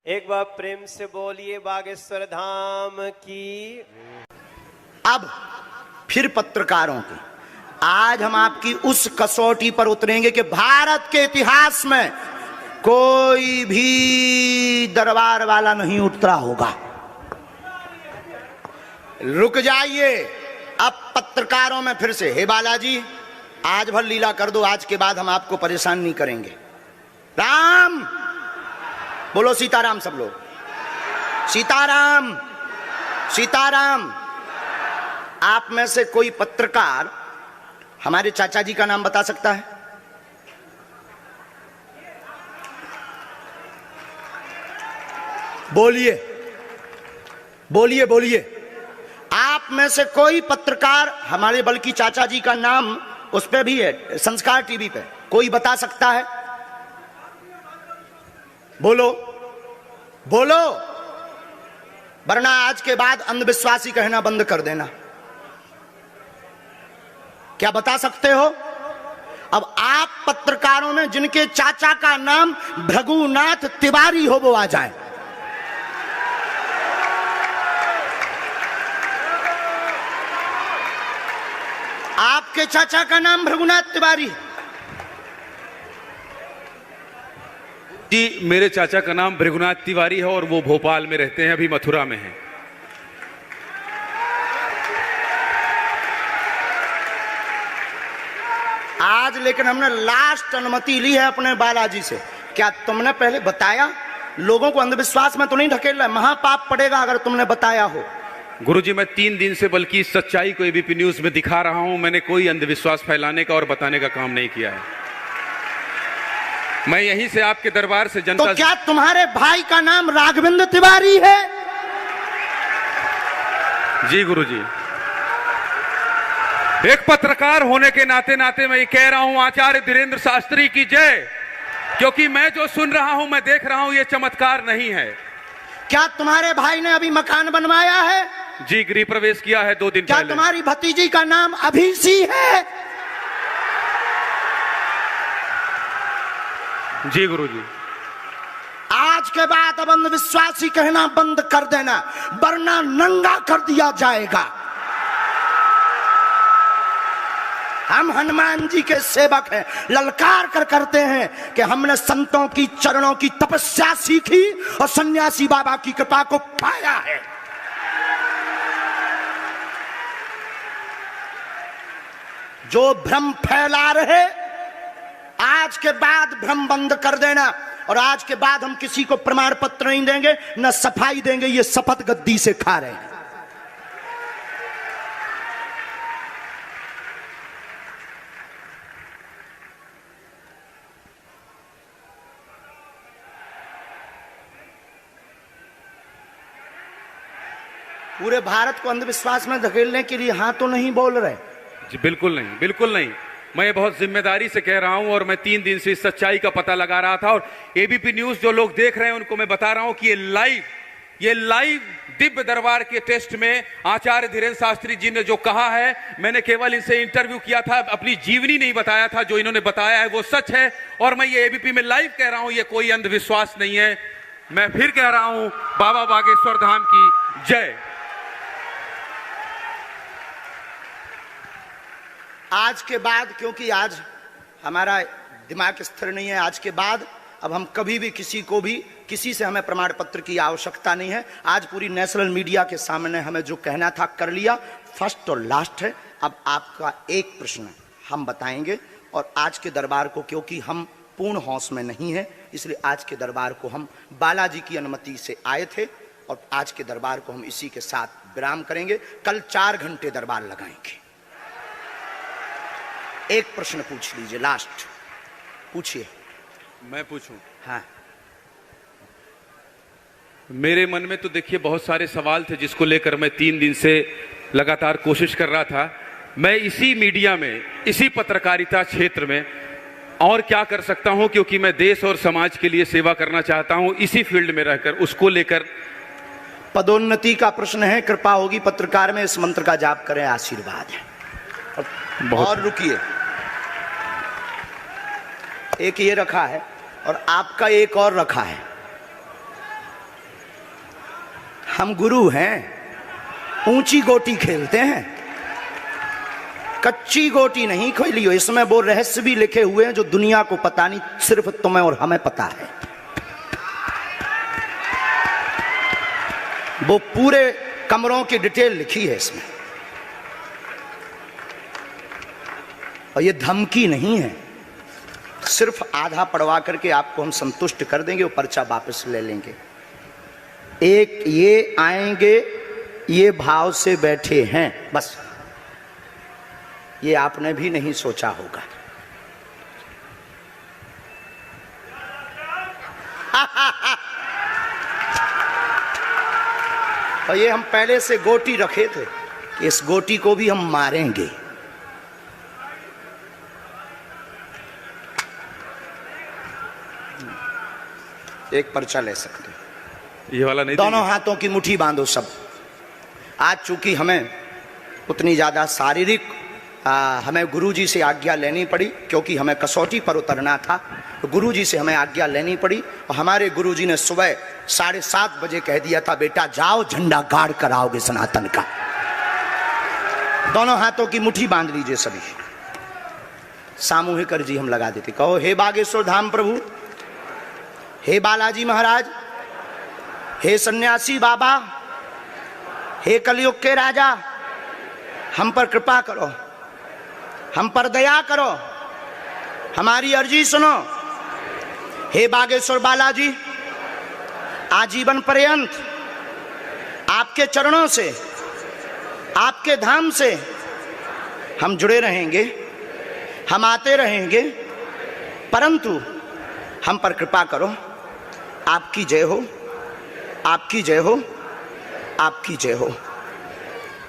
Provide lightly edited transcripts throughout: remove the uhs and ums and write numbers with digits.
एक बार प्रेम से बोलिए बागेश्वर धाम की। अब फिर पत्रकारों की आज हम आपकी उस कसौटी पर उतरेंगे कि भारत के इतिहास में कोई भी दरबार वाला नहीं उतरा होगा। रुक जाइए, अब पत्रकारों में फिर से, हे बालाजी आज भर लीला कर दो, आज के बाद हम आपको परेशान नहीं करेंगे। राम बोलो, सीताराम सब लोग, सीताराम सीताराम। आप में से कोई पत्रकार हमारे चाचा जी का नाम बता सकता है? बोलिए बोलिए बोलिए। आप में से कोई पत्रकार हमारे बल्कि चाचा जी का नाम उस पे भी है, संस्कार टीवी पे, कोई बता सकता है? बोलो बोलो, वरना आज के बाद अंधविश्वासी कहना बंद कर देना। क्या बता सकते हो? अब आप पत्रकारों में जिनके चाचा का नाम भृगुनाथ तिवारी हो वो आ जाए। आपके चाचा का नाम भृगुनाथ तिवारी? जी, मेरे चाचा का नाम भृगुनाथ तिवारी है और वो भोपाल में रहते हैं, अभी मथुरा में हैं। आज लेकिन हमने लास्ट अनुमति ली है अपने बालाजी से। क्या तुमने पहले बताया? लोगों को अंधविश्वास में तो नहीं ढकेलना, महापाप पड़ेगा अगर तुमने बताया हो। गुरुजी, मैं 3 दिन से बल्कि इस सच्चाई को एबीपी न्यूज में दिखा रहा हूं। मैंने कोई अंधविश्वास फैलाने का और बताने का काम नहीं किया है। मैं यहीं से आपके दरबार से जनता। तो क्या तुम्हारे भाई का नाम राघवेंद्र तिवारी है? जी गुरुजी, एक पत्रकार होने के नाते नाते मैं ये कह रहा हूं, आचार्य धीरेन्द्र शास्त्री की जय, क्योंकि मैं जो सुन रहा हूं, मैं देख रहा हूं, ये चमत्कार नहीं है। क्या तुम्हारे भाई ने अभी मकान बनवाया है? जी, गृह प्रवेश किया है 2 दिन क्या पहले। तुम्हारी भतीजी का नाम अभिषी है? जी गुरुजी। आज के बाद अब अंधविश्वासी कहना बंद कर देना, वरना नंगा कर दिया जाएगा। हम हनुमान जी के सेवक हैं, ललकार कर करते हैं कि हमने संतों की चरणों की तपस्या सीखी और सन्यासी बाबा की कृपा को पाया है। जो भ्रम फैला रहे, आज के बाद भ्रम बंद कर देना। और आज के बाद हम किसी को प्रमाण पत्र नहीं देंगे, न सफाई देंगे, ये शपथ गद्दी से खा रहे हैं। पूरे भारत को अंधविश्वास में धकेलने के लिए हाँ तो नहीं बोल रहे? जी बिल्कुल नहीं, बिल्कुल नहीं। मैं बहुत जिम्मेदारी से कह रहा हूं और मैं 3 दिन से इस सच्चाई का पता लगा रहा था। और एबीपी न्यूज जो लोग देख रहे हैं उनको मैं बता रहा हूं कि ये लाइव दिव्य दरबार के टेस्ट में आचार्य धीरेन्द्र शास्त्री जी ने जो कहा है, मैंने केवल इनसे इंटरव्यू किया था, अपनी जीवनी नहीं बताया था। जो इन्होंने बताया है वो सच है और मैं ये एबीपी में लाइव कह रहा हूं, ये कोई अंधविश्वास नहीं है। मैं फिर कह रहा हूं, बाबा बागेश्वर धाम की जय। आज के बाद, क्योंकि आज हमारा दिमाग स्थिर नहीं है, आज के बाद अब हम कभी भी किसी से हमें प्रमाण पत्र की आवश्यकता नहीं है। आज पूरी नेशनल मीडिया के सामने हमें जो कहना था कर लिया, फर्स्ट और लास्ट है। अब आपका एक प्रश्न हम बताएंगे और आज के दरबार को, क्योंकि हम पूर्ण होश में नहीं है, इसलिए आज के दरबार को हम बालाजी की अनुमति से आए थे और आज के दरबार को हम इसी के साथ विराम करेंगे। कल 4 घंटे दरबार लगाएंगे। एक प्रश्न पूछ लीजिए, लास्ट पूछिए। मैं पूछूं? हाँ। मेरे मन में तो देखिए बहुत सारे सवाल थे जिसको लेकर मैं 3 दिन से लगातार कोशिश कर रहा था। मैं इसी मीडिया में, इसी पत्रकारिता क्षेत्र में और क्या कर सकता हूं, क्योंकि मैं देश और समाज के लिए सेवा करना चाहता हूं इसी फील्ड में रहकर। उसको लेकर पदोन्नति का प्रश्न है, कृपा होगी पत्रकार में, इस मंत्र का जाप करें, आशीर्वाद है। और रुकिए, एक ये रखा है और आपका एक और रखा है। हम गुरु हैं, ऊंची गोटी खेलते हैं, कच्ची गोटी नहीं खेली हो। इसमें वो रहस्य भी लिखे हुए हैं जो दुनिया को पता नहीं, सिर्फ तुम्हें और हमें पता है। वो पूरे कमरों की डिटेल लिखी है इसमें, और ये धमकी नहीं है। सिर्फ आधा पढ़वा करके आपको हम संतुष्ट कर देंगे, वो पर्चा वापस ले लेंगे। एक ये आएंगे, ये भाव से बैठे हैं, बस ये आपने भी नहीं सोचा होगा। और ये हम पहले से गोटी रखे थे कि इस गोटी को भी हम मारेंगे। एक पर्चा ले सकते हैं, ये वाला नहीं। दोनों हाथों की मुट्ठी बांधो सब। आज चूंकि हमें उतनी ज्यादा शारीरिक हमें गुरुजी से आज्ञा लेनी पड़ी, क्योंकि हमें कसौटी पर उतरना था, तो गुरुजी से हमें आज्ञा लेनी पड़ी। और हमारे गुरुजी ने सुबह 7:30 बजे कह दिया था, बेटा जाओ झंडा गाड़ कर आओगे सनातन का। दोनों हाथों की मुट्ठी बांध लीजिए सभी। सामूहिक अर्जी हम लगा देते। कहो, हे बागेश्वर धाम प्रभु, हे बालाजी महाराज, हे सन्यासी बाबा, हे कलयुग के राजा, हम पर कृपा करो, हम पर दया करो, हमारी अर्जी सुनो। हे बागेश्वर बालाजी, आजीवन पर्यंत आपके चरणों से, आपके धाम से हम जुड़े रहेंगे, हम आते रहेंगे, परंतु हम पर कृपा करो। आपकी जय हो, आपकी जय हो, आपकी जय हो।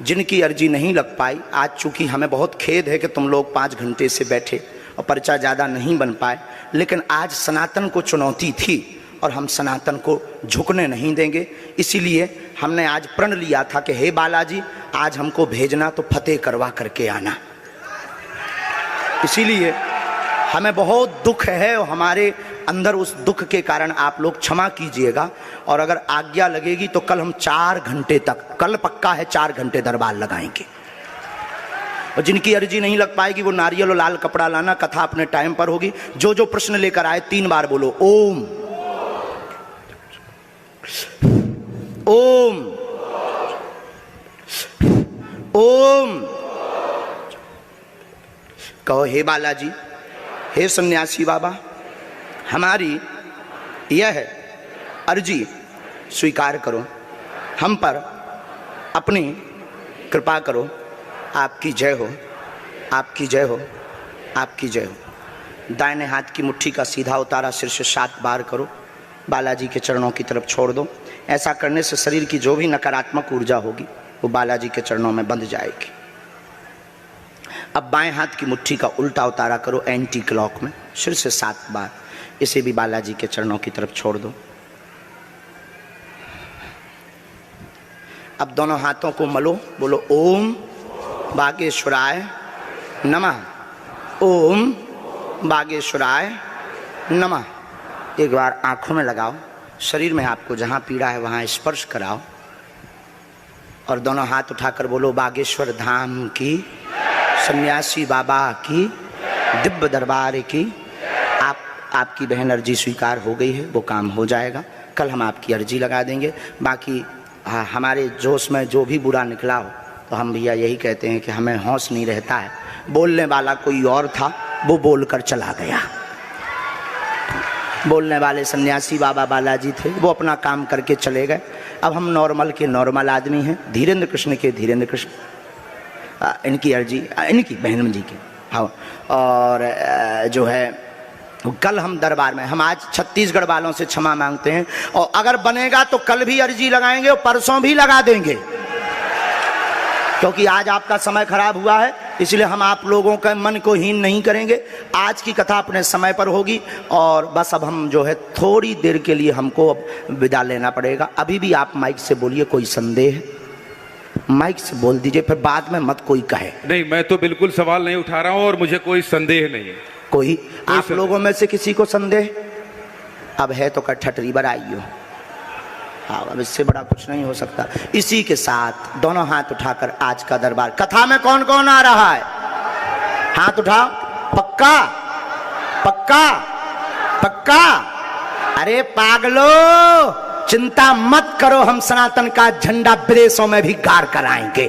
जिनकी अर्जी नहीं लग पाई, आज चूंकि हमें बहुत खेद है कि तुम लोग 5 घंटे से बैठे और पर्चा ज़्यादा नहीं बन पाए, लेकिन आज सनातन को चुनौती थी और हम सनातन को झुकने नहीं देंगे। इसीलिए हमने आज प्रण लिया था कि हे बालाजी, आज हमको भेजना तो फतेह करवा करके आना। इसीलिए हमें बहुत दुख है और हमारे अंदर उस दुख के कारण आप लोग क्षमा कीजिएगा। और अगर आज्ञा लगेगी तो कल हम 4 घंटे तक, कल पक्का है 4 घंटे दरबार लगाएंगे। और जिनकी अर्जी नहीं लग पाएगी वो नारियल और लाल कपड़ा लाना, कथा अपने टाइम पर होगी। जो जो प्रश्न लेकर आए 3 बार बोलो ओम ओम ओम। कहो, हे बालाजी, हे सन्यासी बाबा, हमारी यह अर्जी स्वीकार करो, हम पर अपनी कृपा करो। आपकी जय हो, आपकी जय हो, आपकी जय हो। दाहिने हाथ की मुट्ठी का सीधा उतारा सिर से 7 बार करो, बालाजी के चरणों की तरफ छोड़ दो। ऐसा करने से शरीर की जो भी नकारात्मक ऊर्जा होगी वो बालाजी के चरणों में बंध जाएगी। अब बाएं हाथ की मुट्ठी का उल्टा उतारा करो एंटी क्लॉक में, सिर से 7 बार। इसे भी बालाजी के चरणों की तरफ छोड़ दो। अब दोनों हाथों को मलो, बोलो ओम बागेश्वराय नमः, ओम बागेश्वराय नमः। एक बार आंखों में लगाओ, शरीर में आपको जहां पीड़ा है वहां स्पर्श कराओ और दोनों हाथ उठाकर बोलो बागेश्वर धाम की, सन्यासी बाबा की, दिव्य दरबार की। आपकी बहन अर्जी स्वीकार हो गई है, वो काम हो जाएगा। कल हम आपकी अर्जी लगा देंगे। बाकी हमारे जोश में जो भी बुरा निकला हो तो हम भैया यही कहते हैं कि हमें होश नहीं रहता है। बोलने वाला कोई और था, वो बोलकर चला गया। बोलने वाले सन्यासी बाबा बालाजी थे, वो अपना काम करके चले गए। अब हम नॉर्मल के नॉर्मल आदमी हैं, धीरेन्द्र कृष्ण के धीरेन्द्र कृष्ण। इनकी अर्जी, इनकी बहन जी की, हाँ। और जो है कल हम दरबार में, हम आज छत्तीसगढ़ वालों से क्षमा मांगते हैं, और अगर बनेगा तो कल भी अर्जी लगाएंगे और परसों भी लगा देंगे, क्योंकि आज आपका समय खराब हुआ है। इसलिए हम आप लोगों के मन को हीन नहीं करेंगे। आज की कथा अपने समय पर होगी और बस अब हम जो है थोड़ी देर के लिए हमको अब विदा लेना पड़ेगा। अभी भी आप माइक से बोलिए, कोई संदेह माइक से बोल दीजिए, फिर बाद में मत कोई कहे। नहीं, मैं तो बिल्कुल सवाल नहीं उठा रहा हूं और मुझे कोई संदेह नहीं है। कोई आप लोगों में से किसी को संदेह अब है तो कठठरी बराइयो। हाँ, अब इससे बड़ा कुछ नहीं हो सकता। इसी के साथ दोनों हाथ उठाकर आज का दरबार, कथा में कौन कौन आ रहा है? हाथ उठाओ। पक्का पक्का पक्का? अरे पागलो, चिंता मत करो, हम सनातन का झंडा विदेशों में भी गाड़ कर आएंगे।